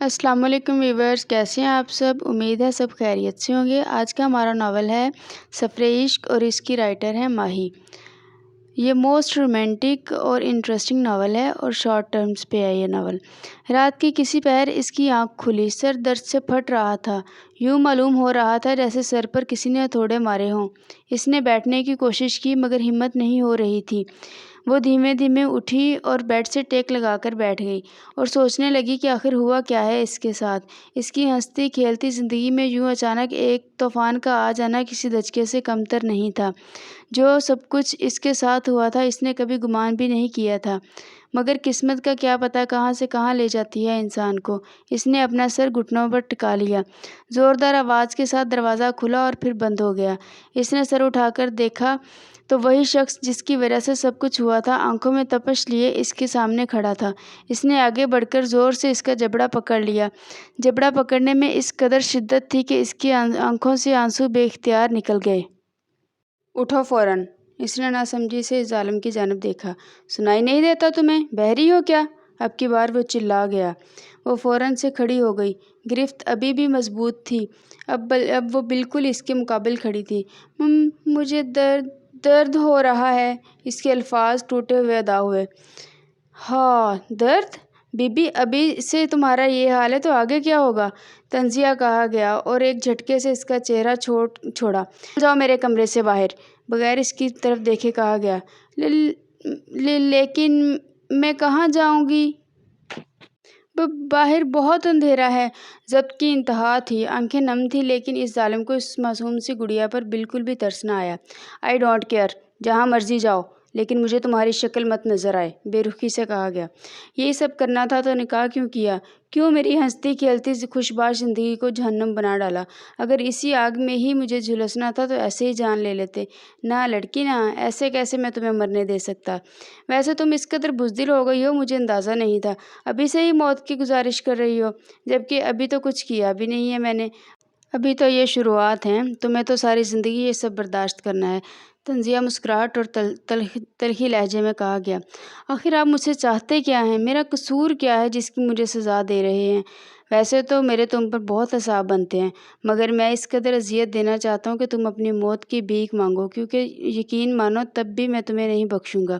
السلام علیکم ویورز، کیسے ہیں آپ سب؟ امید ہے سب خیریت سے ہوں گے۔ آج کا ہمارا ناول ہے سفر عشق اور اس کی رائٹر ہے ماہی۔ یہ موسٹ رومانٹک اور انٹرسٹنگ ناول ہے اور شارٹ ٹرمز پہ ہے یہ ناول۔ رات کی کسی پہر اس کی آنکھ کھلی، سر درد سے پھٹ رہا تھا، یوں معلوم ہو رہا تھا جیسے سر پر کسی نے ہتھوڑے مارے ہوں۔ اس نے بیٹھنے کی کوشش کی مگر ہمت نہیں ہو رہی تھی۔ وہ دھیمے دھیمے اٹھی اور بیڈ سے ٹیک لگا کر بیٹھ گئی اور سوچنے لگی کہ آخر ہوا کیا ہے اس کے ساتھ۔ اس کی ہنستی کھیلتی زندگی میں یوں اچانک ایک طوفان کا آ جانا کسی دھچکے سے کمتر نہیں تھا۔ جو سب کچھ اس کے ساتھ ہوا تھا اس نے کبھی گمان بھی نہیں کیا تھا، مگر قسمت کا کیا پتہ کہاں سے کہاں لے جاتی ہے انسان کو۔ اس نے اپنا سر گھٹنوں پر ٹکا لیا۔ زوردار آواز کے ساتھ دروازہ کھلا اور پھر بند ہو گیا۔ اس نے سر اٹھا کر دیکھا تو وہی شخص جس کی وجہ سے سب کچھ ہوا تھا آنکھوں میں تپش لیے اس کے سامنے کھڑا تھا۔ اس نے آگے بڑھ کر زور سے اس کا جبڑا پکڑ لیا۔ جبڑا پکڑنے میں اس قدر شدت تھی کہ اس کی آنکھوں سے آنسو بے اختیار نکل گئے۔ اٹھو فوراً! اس نے ناسمجھی سے اس ظالم کی جانب دیکھا۔ سنائی نہیں دیتا تمہیں؟ بہری ہو کیا؟ اب کی بار وہ چلا گیا۔ وہ فوراً سے کھڑی ہو گئی۔ گرفت ابھی بھی مضبوط تھی۔ اب وہ بالکل اس کے مقابل کھڑی تھی۔ مجھے درد ہو رہا ہے۔ اس کے الفاظ ٹوٹے ہوئے ادا ہوئے۔ ہاں، درد؟ بی بی، ابھی سے تمہارا یہ حال ہے تو آگے کیا ہوگا؟ طنزیہ کہا گیا اور ایک جھٹکے سے اس کا چہرہ چھوڑا۔ جاؤ میرے کمرے سے باہر! بغیر اس کی طرف دیکھے کہا گیا۔ لیکن میں کہاں جاؤں گی؟ باہر بہت اندھیرا ہے۔ ضبط کی انتہا تھی، آنکھیں نم تھیں، لیکن اس ظالم کو اس معصوم سی گڑیا پر بالکل بھی ترس نہ آیا۔ آئی ڈونٹ کیئر، جہاں مرضی جاؤ، لیکن مجھے تمہاری شکل مت نظر آئے، بے رخی سے کہا گیا۔ یہی سب کرنا تھا تو نکاح کیوں کیا؟ کیوں میری ہنستی کھیلتی خوشباش زندگی کو جہنم بنا ڈالا؟ اگر اسی آگ میں ہی مجھے جھلسنا تھا تو ایسے ہی جان لے لیتے۔ نہ لڑکی نہ، ایسے کیسے میں تمہیں مرنے دے سکتا؟ ویسے تم اس قدر بزدل ہو گئی ہو مجھے اندازہ نہیں تھا۔ ابھی سے ہی موت کی گزارش کر رہی ہو، جبکہ ابھی تو کچھ کیا بھی نہیں ہے میں نے۔ ابھی تو یہ شروعات ہیں، تمہیں تو ساری زندگی یہ سب برداشت کرنا ہے۔ طنزیہ مسکراہٹ اور تلخی لہجے میں کہا گیا۔ آخر آپ مجھ سے چاہتے کیا ہیں؟ میرا قصور کیا ہے جس کی مجھے سزا دے رہے ہیں؟ ویسے تو میرے تم پر بہت اعصاب بنتے ہیں، مگر میں اس قدر اذیت دینا چاہتا ہوں کہ تم اپنی موت کی بھیک مانگو، کیونکہ یقین مانو تب بھی میں تمہیں نہیں بخشوں گا۔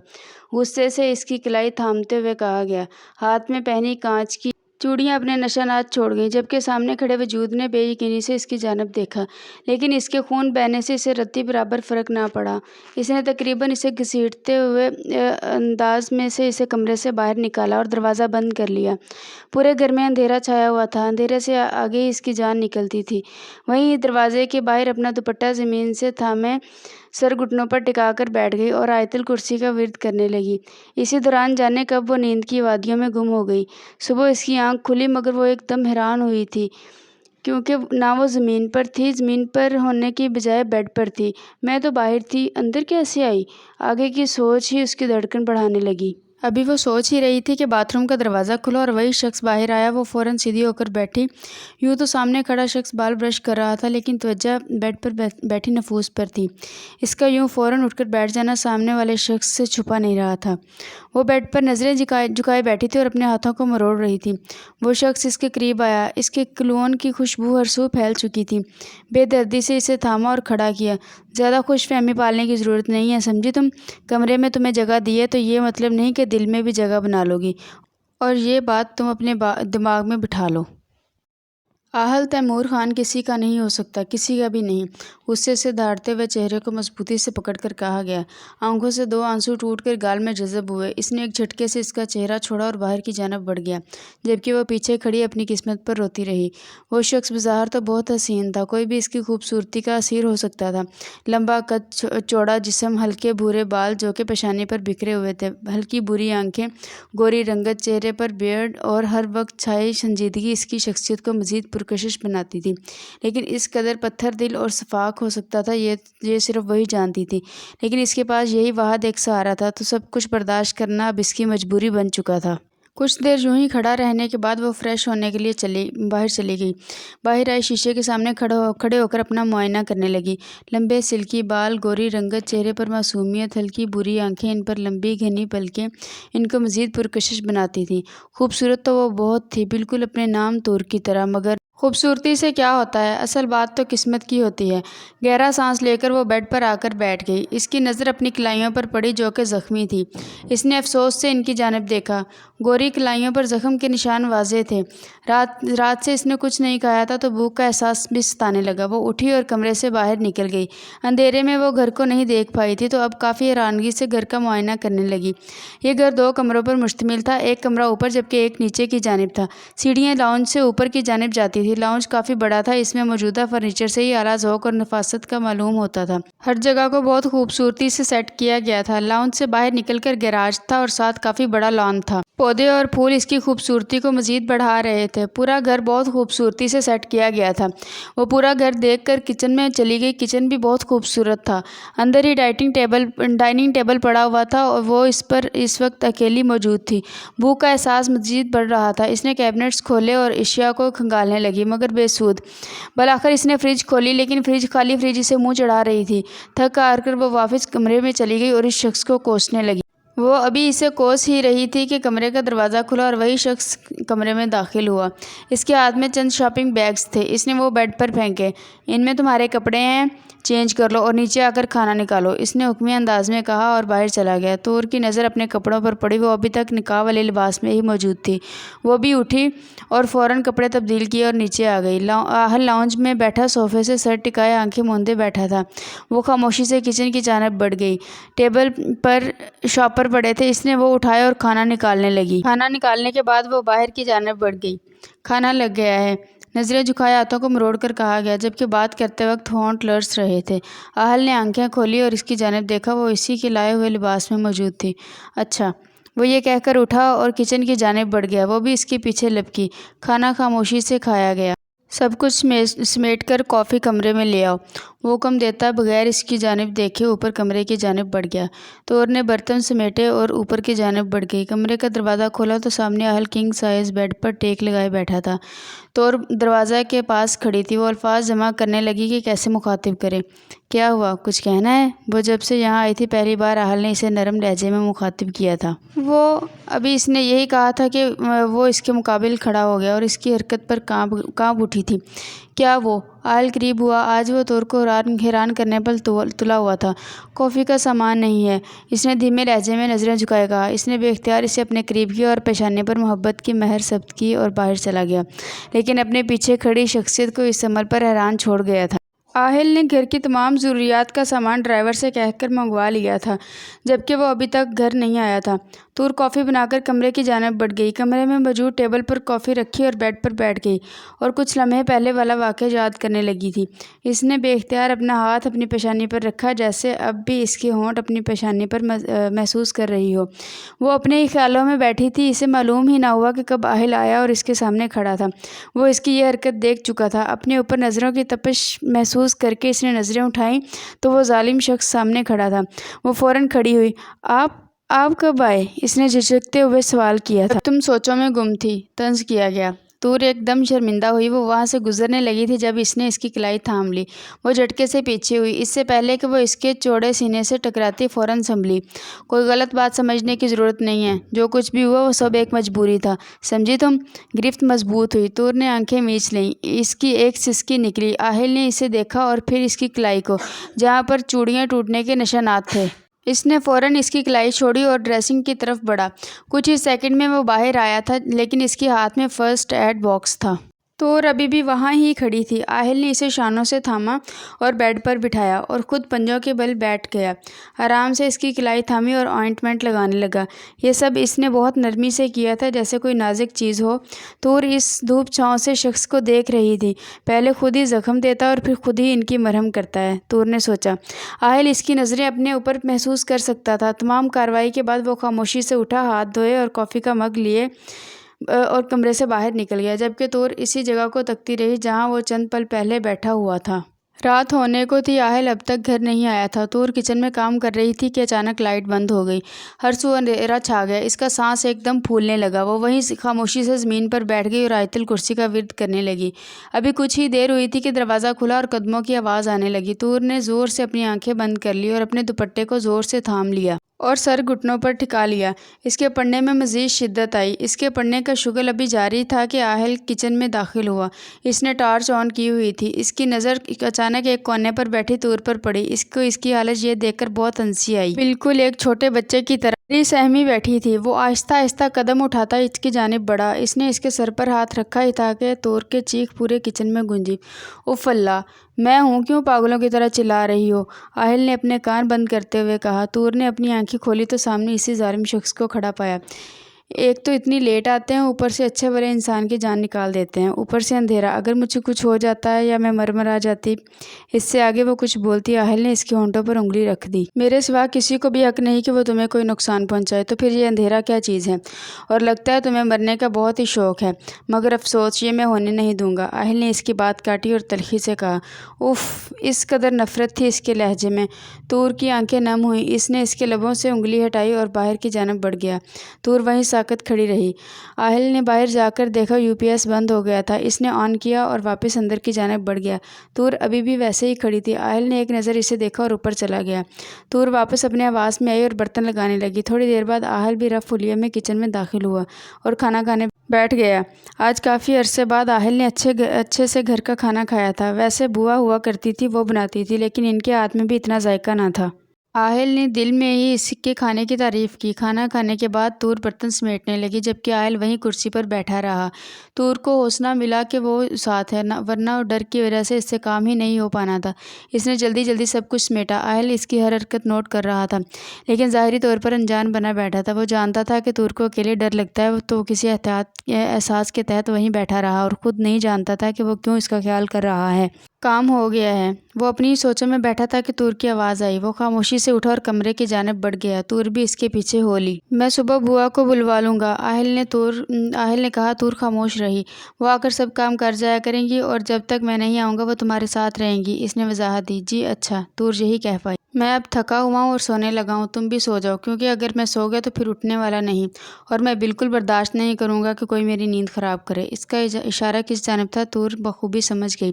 غصے سے اس کی کلائی تھامتے ہوئے کہا گیا۔ ہاتھ میں پہنی کانچ کی چوڑیاں اپنے نشانات چھوڑ گئیں، جبکہ سامنے کھڑے وجود نے بے یقینی سے اس کی جانب دیکھا، لیکن اس کے خون بہنے سے اسے رتی برابر فرق نہ پڑا۔ اس نے تقریباً اسے گھسیٹتے ہوئے انداز میں سے اسے کمرے سے باہر نکالا اور دروازہ بند کر لیا۔ پورے گھر میں اندھیرا چھایا ہوا تھا، اندھیرے سے آگے ہی اس کی جان نکلتی تھی۔ وہیں دروازے کے باہر اپنا دوپٹہ زمین سے تھامے سر گھٹنوں پر ٹکا کر بیٹھ گئی اور آیت الکرسی کا ورد کرنے لگی۔ اسی دوران جانے کب وہ نیند کی وادیوں میں گم ہو گئی۔ صبح اس کی آنکھ کھلی مگر وہ ایک دم حیران ہوئی تھی، کیونکہ نہ وہ زمین پر تھی، زمین پر ہونے کی بجائے بیڈ پر تھی۔ میں تو باہر تھی، اندر کیسے آئی؟ آگے کی سوچ ہی اس کی دھڑکن بڑھانے لگی۔ ابھی وہ سوچ ہی رہی تھی کہ باتھ روم کا دروازہ کھلا اور وہی شخص باہر آیا۔ وہ فوراً سیدھی ہو کر بیٹھی۔ یوں تو سامنے کھڑا شخص بال برش کر رہا تھا، لیکن توجہ بیڈ پر بیٹھی نفوس پر تھی۔ اس کا یوں فوراً اٹھ کر بیٹھ جانا سامنے والے شخص سے چھپا نہیں رہا تھا۔ وہ بیڈ پر نظریں جھکائے بیٹھی تھی اور اپنے ہاتھوں کو مروڑ رہی تھی۔ وہ شخص اس کے قریب آیا۔ اس کے کلون کی خوشبو ہر سو پھیل چکی تھی۔ بے دردی سے اسے تھاما اور کھڑا کیا۔ زیادہ خوش فہمی پالنے کی ضرورت نہیں ہے، سمجھی تم؟ کمرے میں تمہیں جگہ دی ہے تو یہ مطلب نہیں کہ دل میں بھی جگہ بنا لو گی، اور یہ بات تم اپنے دماغ میں بٹھا لو۔ آہل تیمور خان کسی کا نہیں ہو سکتا، کسی کا بھی نہیں۔ غصے سے دھاڑتے ہوئے چہرے کو مضبوطی سے پکڑ کر کہا گیا۔ آنکھوں سے دو آنسو ٹوٹ کر گال میں جذب ہوئے۔ اس نے ایک جھٹکے سے اس کا چہرہ چھوڑا اور باہر کی جانب بڑھ گیا، جبکہ وہ پیچھے کھڑی اپنی قسمت پر روتی رہی۔ وہ شخص بظاہر تو بہت حسین تھا، کوئی بھی اس کی خوبصورتی کا اسیر ہو سکتا تھا۔ لمبا قد، چوڑا جسم، ہلکے بھورے بال جو کہ پیشانی پر بکھرے ہوئے تھے، ہلکی بھوری آنکھیں، گوری رنگت، چہرے پر بیئرڈ اور ہر وقت چھائی سنجیدگی اس کی شخصیت کو مزید پرکشش بناتی تھی۔ لیکن اس قدر پتھر دل اور شفاق ہو سکتا تھا یہ صرف وہی جانتی تھی، لیکن اس کے پاس یہی واحد ایک سہارا تھا، تو سب کچھ برداشت کرنا اب اس کی مجبوری بن چکا تھا۔ کچھ دیر یوں ہی کھڑا رہنے کے بعد وہ فریش ہونے کے لیے باہر چلی گئی۔ باہر آئی، شیشے کے سامنے کھڑے ہو کر اپنا معائنہ کرنے لگی۔ لمبے سلکی بال، گوری رنگت، چہرے پر معصومیت، ہلکی بری آنکھیں، ان پر لمبی گھنی پلکیں ان کو مزید پرکشش بناتی تھیں۔ خوبصورت تو وہ بہت تھی، بالکل اپنے نام طور کی طرح، مگر خوبصورتی سے کیا ہوتا ہے، اصل بات تو قسمت کی ہوتی ہے۔ گہرا سانس لے کر وہ بیڈ پر آ کر بیٹھ گئی۔ اس کی نظر اپنی کلائیوں پر پڑی جو کہ زخمی تھی۔ اس نے افسوس سے ان کی جانب دیکھا۔ گوری کلائیوں پر زخم کے نشان واضح تھے۔ رات سے اس نے کچھ نہیں کھایا تھا تو بھوک کا احساس بھی ستانے لگا۔ وہ اٹھی اور کمرے سے باہر نکل گئی۔ اندھیرے میں وہ گھر کو نہیں دیکھ پائی تھی تو اب کافی حیرانگی سے گھر کا معائنہ کرنے لگی۔ یہ گھر 2 کمروں پر مشتمل تھا، ایک کمرہ اوپر جبکہ ایک نیچے کی جانب تھا۔ سیڑھیاں لاؤنج سے اوپر کی جانب جاتی تھی۔ لاؤنج کافی بڑا تھا، اس میں موجودہ فرنیچر سے ہی اعلیٰ ذوق اور نفاست کا معلوم ہوتا تھا۔ ہر جگہ کو بہت خوبصورتی سے سیٹ کیا گیا تھا۔ لاؤنج سے باہر نکل کر گیراج تھا اور ساتھ کافی بڑا لان تھا۔ پودے اور پھول اس کی خوبصورتی کو مزید بڑھا رہے تھے۔ پورا گھر بہت خوبصورتی سے سیٹ کیا گیا تھا۔ وہ پورا گھر دیکھ کر کچن میں چلی گئی۔ کچن بھی بہت خوبصورت تھا۔ اندر ہی ڈائننگ ٹیبل پڑا ہوا تھا اور وہ اس پر اس وقت اکیلی موجود تھی۔ بھوک کا احساس مزید بڑھ رہا تھا۔ اس نے کیبنٹس کھولے اور اشیاء کو کھنگالنے لگی، مگر بے سود۔ بالآخر اس نے فریج کھولی، لیکن خالی فریج اسے منہ چڑھا رہی تھی۔ تھک ہار کر وہ واپس کمرے میں چلی گئی اور اس شخص کو کوسنے لگی۔ وہ ابھی اسے کوس ہی رہی تھی کہ کمرے کا دروازہ کھلا اور وہی شخص کمرے میں داخل ہوا۔ اس کے ہاتھ میں چند شاپنگ بیگز تھے۔ اس نے وہ بیڈ پر پھینکے۔ ان میں تمہارے کپڑے ہیں، چینج کر لو اور نیچے آ کر کھانا نکالو، اس نے حکمی انداز میں کہا اور باہر چلا گیا۔ طور کی نظر اپنے کپڑوں پر پڑی۔ وہ ابھی تک نکاح والے لباس میں ہی موجود تھی۔ وہ بھی اٹھی اور فوراً کپڑے تبدیل کیے اور نیچے آ گئی۔ آہل لاؤنج میں بیٹھا صوفے سے سر ٹکائے آنکھیں موندے بیٹھا تھا۔ وہ خاموشی سے کچن کی جانب بڑھ گئی۔ ٹیبل پر شاپر پڑے تھے، اس نے وہ اٹھائے اور کھانا نکالنے لگی۔ کھانا نکالنے کے بعد وہ باہر کی جانب بڑھ گئی۔ کھانا لگ گیا ہے، نظریں جھکائے ہاتھوں کو مروڑ کر کہا گیا، جبکہ بات کرتے وقت ہونٹ لرز رہے تھے۔ آہل نے آنکھیں کھولی اور اس کی جانب دیکھا۔ وہ اسی کے لائے ہوئے لباس میں موجود تھی۔ اچھا، وہ یہ کہہ کر اٹھا اور کچن کی جانب بڑھ گیا۔ وہ بھی اس کے پیچھے لپکی۔ کھانا خاموشی سے کھایا گیا۔ سب کچھ سمیٹ کر کافی کمرے میں لے آؤ، وہ حکم دیتا بغیر اس کی جانب دیکھے اوپر کمرے کی جانب بڑھ گیا۔ طور نے برتن سمیٹے اور اوپر کی جانب بڑھ گئی۔ کمرے کا دروازہ کھولا تو سامنے آہل کنگ سائز بیڈ پر ٹیک لگائے بیٹھا تھا۔ طور دروازہ کے پاس کھڑی تھی۔ وہ الفاظ جمع کرنے لگی کہ کیسے مخاطب کرے۔ کیا ہوا، کچھ کہنا ہے؟ وہ جب سے یہاں آئی تھی پہلی بار آہل نے اسے نرم لہجے میں مخاطب کیا تھا۔ وہ ابھی اس نے یہی کہا تھا کہ وہ اس کے مقابل کھڑا ہو گیا اور اس کی حرکت پر کانپ اٹھی تھی۔ کیا وہ؟ آہل قریب ہوا۔ آج وہ طور کو حیران کرنے پر تلا ہوا تھا۔ کافی کا سامان نہیں ہے، اس نے دھیمے لہجے میں نظریں جھکائے کہا۔ اس نے بے اختیار اسے اپنے قریب کیا اور پیشانے پر محبت کی مہر ثبت کی اور باہر چلا گیا، لیکن اپنے پیچھے کھڑی شخصیت کو اس عمل پر حیران چھوڑ گیا تھا۔ آہل نے گھر کی تمام ضروریات کا سامان ڈرائیور سے کہہ کر منگوا لیا تھا، جبکہ وہ ابھی تک گھر نہیں آیا تھا۔ طور کافی بنا کر کمرے کی جانب بڑھ گئی۔ کمرے میں موجود ٹیبل پر کافی رکھی اور بیڈ پر بیٹھ گئی اور کچھ لمحے پہلے والا واقعہ یاد کرنے لگی تھی۔ اس نے بے اختیار اپنا ہاتھ اپنی پیشانی پر رکھا، جیسے اب بھی اس کے ہونٹ اپنی پیشانی پر محسوس کر رہی ہو۔ وہ اپنے ہی خیالوں میں بیٹھی تھی۔ اسے معلوم ہی نہ ہوا کہ کب آہل آیا اور اس کے سامنے کھڑا تھا۔ وہ اس کی یہ حرکت دیکھ چکا تھا۔ اپنے اوپر نظروں کی تپش محسوس کر کے اس نے نظریں اٹھائیں تو وہ ظالم شخص سامنے کھڑا تھا۔ وہ فوراً کھڑی ہوئی۔ آپ کب آئے؟ اس نے جھجکتے ہوئے سوال کیا تھا۔ تم سوچوں میں گم تھی، طنز کیا گیا۔ طور ایک دم شرمندہ ہوئی۔ وہ وہاں سے گزرنے لگی تھی جب اس نے اس کی کلائی تھام لی۔ وہ جھٹکے سے پیچھے ہوئی۔ اس سے پہلے کہ وہ اس کے چوڑے سینے سے ٹکراتی فوراً سنبھلی۔ کوئی غلط بات سمجھنے کی ضرورت نہیں ہے، جو کچھ بھی ہوا وہ سب ایک مجبوری تھا، سمجھی تم؟ گرفت مضبوط ہوئی۔ طور نے آنکھیں میچ لیں۔ اس کی ایک سسکی نکلی۔ آہل نے اسے دیکھا اور پھر اس کی کلائی کو، جہاں پر چوڑیاں ٹوٹنے کے نشانات تھے۔ اس نے فوراً اس کی کلائی چھوڑی اور ڈریسنگ کی طرف بڑھا۔ کچھ ہی سیکنڈ میں وہ باہر آیا تھا، لیکن اس کے ہاتھ میں فرسٹ ایڈ باکس تھا۔ طور ابھی بھی وہاں ہی کھڑی تھی۔ آہل نے اسے شانوں سے تھاما اور بیڈ پر بٹھایا اور خود پنجوں کے بل بیٹھ گیا۔ آرام سے اس کی کلائی تھامی اور آئنٹمنٹ لگانے لگا۔ یہ سب اس نے بہت نرمی سے کیا تھا، جیسے کوئی نازک چیز ہو۔ طور اس دھوپ چھاؤں سے شخص کو دیکھ رہی تھی۔ پہلے خود ہی زخم دیتا اور پھر خود ہی ان کی مرہم کرتا ہے، طور نے سوچا۔ آہل اس کی نظریں اپنے اوپر محسوس کر سکتا تھا۔ تمام کارروائی کے بعد وہ خاموشی سے اٹھا، ہاتھ دھوئے اور کافی کا مگ لیے اور کمرے سے باہر نکل گیا، جبکہ طور اسی جگہ کو تکتی رہی جہاں وہ چند پل پہلے بیٹھا ہوا تھا۔ رات ہونے کو تھی، آہل اب تک گھر نہیں آیا تھا۔ طور کچن میں کام کر رہی تھی کہ اچانک لائٹ بند ہو گئی۔ ہر سو اندھیرا چھا گیا۔ اس کا سانس ایک دم پھولنے لگا۔ وہ وہیں خاموشی سے زمین پر بیٹھ گئی اور آیت الکرسی کا ورد کرنے لگی۔ ابھی کچھ ہی دیر ہوئی تھی کہ دروازہ کھلا اور قدموں کی آواز آنے لگی۔ طور نے زور سے اپنی آنکھیں بند کر لی اور اپنے دوپٹے کو زور سے تھام لیا اور سر گھٹنوں پر ٹکا لیا۔ اس کے پڑھنے میں مزید شدت آئی۔ اس کے پڑھنے کا شغل ابھی جاری تھا کہ آہل کچن میں داخل ہوا۔ اس نے ٹارچ آن کی ہوئی تھی۔ اس کی نظر اچانک ایک کونے پر بیٹھی طور پر پڑی۔ اس کو اس کی حالت یہ دیکھ کر بہت ہنسی آئی۔ بالکل ایک چھوٹے بچے کی طرح سہمی بیٹھی تھی۔ وہ آہستہ آہستہ قدم اٹھاتا اس کی جانب بڑھا۔ اس نے اس کے سر پر ہاتھ رکھا تاکہ طور کی چیخ پورے کچن میں گونجی۔ اف اللہ، میں ہوں، کیوں پاگلوں کی طرح چلا رہی ہو؟ آہل نے اپنے کان بند کرتے ہوئے کہا۔ طور نے اپنی آنکھیں کھولی تو سامنے اسی ظالم شخص کو کھڑا پایا۔ ایک تو اتنی لیٹ آتے ہیں، اوپر سے اچھے بھلے انسان کی جان نکال دیتے ہیں، اوپر سے اندھیرا۔ اگر مجھ سے کچھ ہو جاتا ہے یا میں مر جاتی۔ اس سے آگے وہ کچھ بولتی، آہل نے اس کے ہونٹوں پر انگلی رکھ دی۔ میرے سوا کسی کو بھی حق نہیں کہ وہ تمہیں کوئی نقصان پہنچائے، تو پھر یہ اندھیرا کیا چیز ہے؟ اور لگتا ہے تمہیں مرنے کا بہت ہی شوق ہے، مگر افسوس، یہ میں ہونے نہیں دوں گا۔ آہل نے اس کی بات کاٹی اور تلخی سے کہا۔ اف، اس قدر نفرت تھی اس کے لہجے میں۔ طور کی آنکھیں نم ہوئیں۔ اس نے اس کے لبوں سے انگلی ہٹائی اور باہر کی جانب بڑھ گیا۔ طور وہیں ساکت کھڑی رہی۔ آہل نے باہر جا کر دیکھا UPS بند ہو گیا تھا۔ اس نے آن کیا اور واپس اندر کی جانب بڑھ گیا۔ طور ابھی بھی ویسے ہی کھڑی تھی۔ آہل نے ایک نظر اسے دیکھا اور اوپر چلا گیا۔ طور واپس اپنے آواز میں آئی اور برتن لگانے لگی۔ تھوڑی دیر بعد آہل بھی رف الیا میں کچن میں داخل ہوا اور کھانا کھانے بیٹھ گیا۔ آج کافی عرصے بعد آہل نے اچھے سے گھر کا کھانا کھایا تھا۔ ویسے بوا ہوا کرتی تھی، وہ بناتی تھی، لیکن ان کے ہاتھ میں بھی اتنا ذائقہ نہ تھا۔ آہل نے دل میں ہی اس کے کھانے کی تعریف کی۔ کھانا کھانے کے بعد طور برتن سمیٹنے لگی، جبکہ آہل وہیں کرسی پر بیٹھا رہا۔ طور کو حوصلہ ملا کہ وہ ساتھ ہے، ورنہ ڈر کی وجہ سے اس سے کام ہی نہیں ہو پانا تھا۔ اس نے جلدی سے سب کچھ سمیٹا۔ آہل اس کی ہر حرکت نوٹ کر رہا تھا، لیکن ظاہری طور پر انجان بنا بیٹھا تھا۔ وہ جانتا تھا کہ طور کو اکیلے ڈر لگتا ہے، تو وہ کسی احساس کے تحت وہیں بیٹھا رہا اور خود نہیں جانتا تھا کہ وہ کیوں اس کا خیال کر رہا ہے۔ کام ہو گیا ہے۔ وہ اپنی ہی سوچوں میں بیٹھا تھا کہ طور کی آواز آئی۔ وہ خاموشی سے اٹھا اور کمرے کی جانب بڑھ گیا۔ طور بھی اس کے پیچھے ہو لی۔ میں صبح بوا کو بلوا لوں گا، آہل نے کہا۔ طور خاموش رہی۔ وہ آ کر سب کام کر جایا کریں گی اور جب تک میں نہیں آؤں گا وہ تمہارے ساتھ رہیں گی، اس نے وضاحت دی۔ جی اچھا، طور یہی کہہ پائی۔ میں اب تھکا ہوا ہوں اور سونے لگا ہوں، تم بھی سو جاؤ، کیونکہ اگر میں سو گیا تو پھر اٹھنے والا نہیں، اور میں بالکل برداشت نہیں کروں گا کہ کوئی میری نیند خراب کرے۔ اس کا اشارہ کس جانب تھا طور بخوبی سمجھ گئی،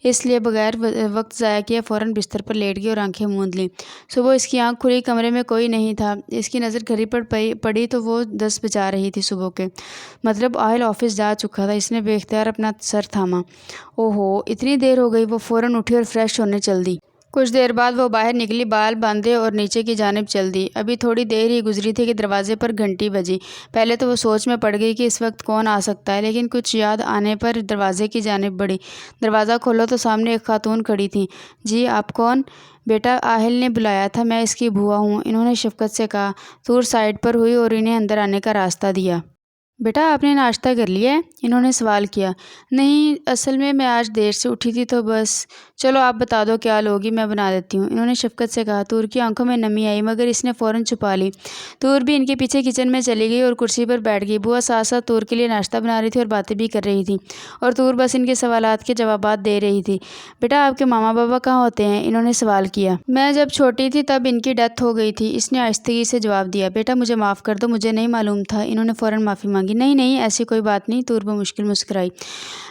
اس لیے بغیر وقت ضائع کیے فوراً بستر پر لیٹ گئی اور آنکھیں موند لیں۔ صبح اس کی آنکھ کھلی، کمرے میں کوئی نہیں تھا۔ اس کی نظر گھڑی پر پڑی تو وہ 10 بجا رہی تھی صبح کے، مطلب آہل آفس جا چکا تھا۔ اس نے بے اختیار اپنا سر تھاما۔ اوہو، اتنی دیر ہو گئی۔ وہ فوراً اٹھی اور فریش ہونے چل دی۔ کچھ دیر بعد وہ باہر نکلی، بال باندھے اور نیچے کی جانب چل دی۔ ابھی تھوڑی دیر ہی گزری تھی کہ دروازے پر گھنٹی بجی۔ پہلے تو وہ سوچ میں پڑ گئی کہ اس وقت کون آ سکتا ہے، لیکن کچھ یاد آنے پر دروازے کی جانب بڑھی۔ دروازہ کھولا تو سامنے ایک خاتون کھڑی تھیں۔ جی آپ کون؟ بیٹا، آہل نے بلایا تھا، میں اس کی بوا ہوں، انہوں نے شفقت سے کہا۔ طور سائڈ پر ہوئی اور انہیں اندر آنے کا راستہ دیا۔ بیٹا آپ نے ناشتہ کر لیا ہے؟ انہوں نے سوال کیا۔ نہیں، اصل میں آج دیر سے اٹھی تھی تو بس۔ چلو آپ بتا دو کیا لوگی، میں بنا دیتی ہوں، انہوں نے شفقت سے کہا۔ طور کی آنکھوں میں نمی آئی، مگر اس نے فوراً چھپا لی۔ طور بھی ان کے پیچھے کچن میں چلی گئی اور کرسی پر بیٹھ گئی۔ بوا ساتھ ساتھ طور کے لیے ناشتہ بنا رہی تھی اور باتیں بھی کر رہی تھی، اور طور بس ان کے سوالات کے جوابات دے رہی تھی۔ بیٹا آپ کے ماما بابا کہاں ہوتے ہیں؟ انہوں نے سوال کیا۔ میں جب چھوٹی تھی تب ان کی ڈیتھ ہو گئی تھی، اس نے آہستگی سے جواب دیا۔ بیٹا مجھے معاف کر دو، مجھے نہیں معلوم تھا، انہوں نے فوراً معافی مانگی۔ نہیں ایسی کوئی بات نہیں، طور بمشکل مسکرائی۔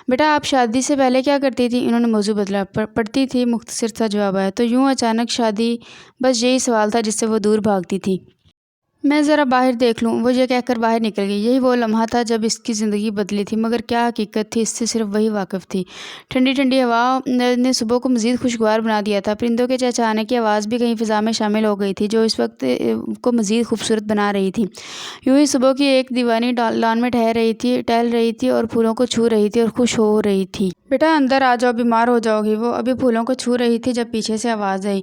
بیٹا آپ شادی سے پہلے کیا کرتی تھی؟ انہوں نے موضوع بدلا۔ پڑھتی تھی، مختصر سا جواب آیا۔ تو یوں اچانک شادی؟ بس یہی سوال تھا جس سے وہ دور بھاگتی تھی۔ میں ذرا باہر دیکھ لوں، وہ یہ کہہ کر باہر نکل گئی۔ یہی وہ لمحہ تھا جب اس کی زندگی بدلی تھی، مگر کیا حقیقت تھی اس سے صرف وہی واقف تھی۔ ٹھنڈی ٹھنڈی ہوا نے صبح کو مزید خوشگوار بنا دیا تھا۔ پرندوں کے چہچہانے کی آواز بھی کہیں فضا میں شامل ہو گئی تھی، جو اس وقت کو مزید خوبصورت بنا رہی تھی۔ یوں ہی صبح کی ایک دیوانی لان میں ٹہل رہی تھی اور پھولوں کو چھو رہی تھی اور خوش ہو رہی تھی۔ بیٹا اندر آ جاؤ، بیمار ہو جاؤ گی۔ وہ ابھی پھولوں کو چھو رہی تھی جب پیچھے سے آواز آئی۔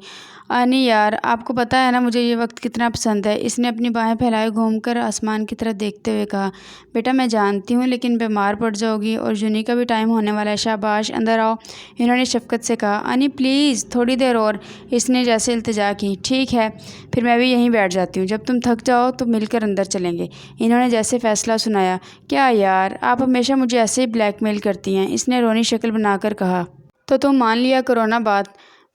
آنی یار، آپ کو پتہ ہے نا مجھے یہ وقت کتنا پسند ہے، اس نے اپنی باہیں پھیلائے گھوم کر آسمان کی طرف دیکھتے ہوئے کہا۔ بیٹا میں جانتی ہوں، لیکن بیمار پڑ جاؤ گی اور جونی کا بھی ٹائم ہونے والا ہے۔ شاباش، اندر آؤ، انہوں نے شفقت سے کہا۔ آنی پلیز تھوڑی دیر اور، اس نے جیسے التجا کی۔ ٹھیک ہے، پھر میں بھی یہیں بیٹھ جاتی ہوں، جب تم تھک جاؤ تو مل کر اندر چلیں گے، انہوں نے جیسے فیصلہ سنایا۔ کیا یار، آپ ہمیشہ مجھے ایسے ہی بلیک میل کرتی ہیں، اس نے رونی شکل بنا کر کہا۔ تو تم مان لیا کرو نا بات۔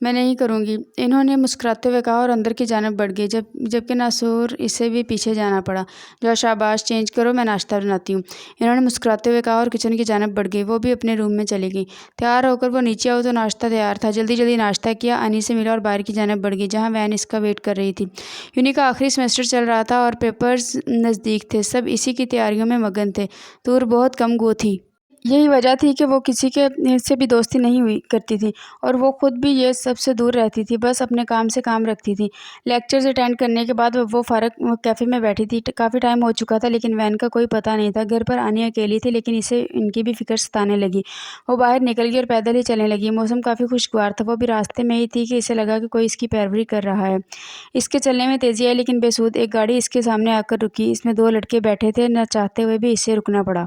میں نہیں کروں گی، انہوں نے مسکراتے ہوئے کہا اور اندر کی جانب بڑھ گئی، جبکہ ناصر اسے بھی پیچھے جانا پڑا۔ جو شاباش، چینج کرو، میں ناشتہ بناتی ہوں، انہوں نے مسکراتے ہوئے کہا اور کچن کی جانب بڑھ گئی۔ وہ بھی اپنے روم میں چلی گئی۔ تیار ہو کر وہ نیچے آئی تو ناشتہ تیار تھا۔ جلدی جلدی ناشتہ کیا، انی سے ملا اور باہر کی جانب بڑھ گئی جہاں وین اس کا ویٹ کر رہی تھی۔ یونی کا آخری سیمسٹر چل رہا تھا اور پیپرز نزدیک تھے۔ سب اسی کی تیاریوں میں مگن تھے۔ طور بہت کم گو تھی۔ یہی وجہ تھی کہ وہ کسی کے سے بھی دوستی نہیں ہوئی کرتی تھی اور وہ خود بھی یہ سب سے دور رہتی تھی، بس اپنے کام سے کام رکھتی تھی۔ لیکچرز اٹینڈ کرنے کے بعد وہ فارغ کیفے میں بیٹھی تھی۔ کافی ٹائم ہو چکا تھا لیکن وین کا کوئی پتہ نہیں تھا۔ گھر پر انی اکیلی تھی لیکن اسے ان کی بھی فکر ستانے لگی۔ وہ باہر نکل گئی اور پیدل ہی چلنے لگی۔ موسم کافی خوشگوار تھا۔ وہ بھی راستے میں ہی تھی کہ اسے لگا کہ کوئی اس کی پیروی کر رہا ہے۔ اس کے چلنے میں تیزی آئی لیکن بے سود۔ ایک گاڑی اس کے سامنے آ کر رکی۔ اس میں دو لڑکے بیٹھے تھے۔ نہ چاہتے ہوئے بھی اسے رکنا پڑا۔